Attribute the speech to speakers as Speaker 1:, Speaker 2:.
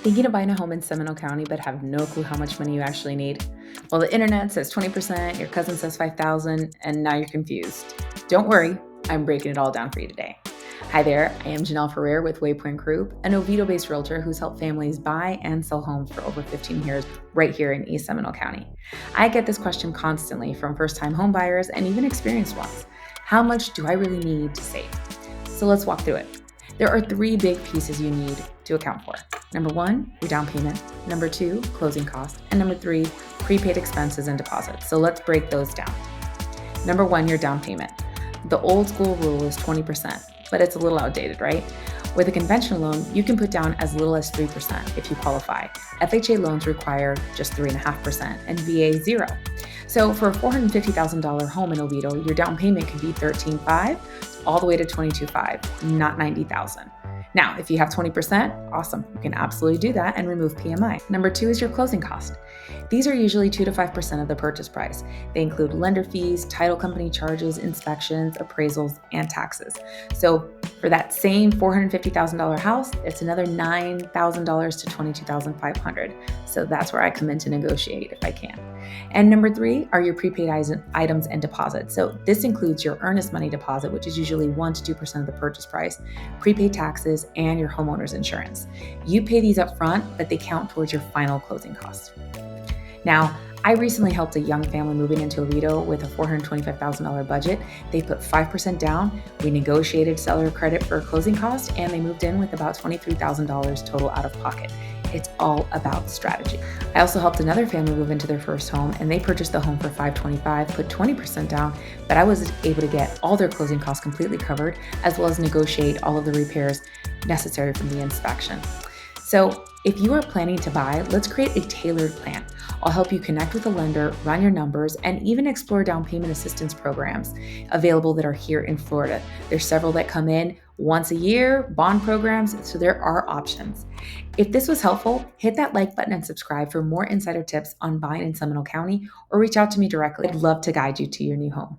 Speaker 1: Thinking of buying a home in Seminole County but have no clue how much money you actually need? Well, the internet says 20%, your cousin says 5,000, and now you're confused. Don't worry, I'm breaking it all down for you today. Hi there, I am Janelle Ferrer with Waypoint Group, an Oviedo-based realtor who's helped families buy and sell homes for over 15 years right here in East Seminole County. I get this question constantly from first-time home buyers and even experienced ones. How much do I really need to save? So let's walk through it. There are three big pieces you need to account for. Number one, your down payment. Number two, closing costs. And number three, prepaid expenses and deposits. So let's break those down. Number one, your down payment. The old school rule is 20%, but it's a little outdated, right? With a conventional loan, you can put down as little as 3% if you qualify. FHA loans require just 3.5% and VA 0. So for a $450,000 home in Oviedo, your down payment could be $13,500 all the way to $22,500, not $90,000. Now, if you have 20%, awesome. You can absolutely do that and remove PMI. Number two is your closing cost. These are usually 2 to 5% of the purchase price. They include lender fees, title company charges, inspections, appraisals, and taxes. So for that same $450,000 house, it's another $9,000 to $22,500. So that's where I come in to negotiate if I can. And number three are your prepaid items and deposits. So this includes your earnest money deposit, which is usually 1 to 2% of the purchase price, prepaid taxes, and your homeowner's insurance. You pay these up front, but they count towards your final closing costs. Now, I recently helped a young family moving into Oviedo with a $425,000 budget. They put 5% down. We negotiated seller credit for closing costs, and they moved in with about $23,000 total out of pocket. It's all about strategy. I also helped another family move into their first home, and they purchased the home for $525,000, put 20% down, but I was able to get all their closing costs completely covered, as well as negotiate all of the repairs necessary from the inspection. So if you are planning to buy, let's create a tailored plan. I'll help you connect with a lender, run your numbers, and even explore down payment assistance programs available that are here in Florida. There's several that come in once a year, bond programs, so there are options. If this was helpful, hit that like button and subscribe for more insider tips on buying in Seminole County, or reach out to me directly. I'd love to guide you to your new home.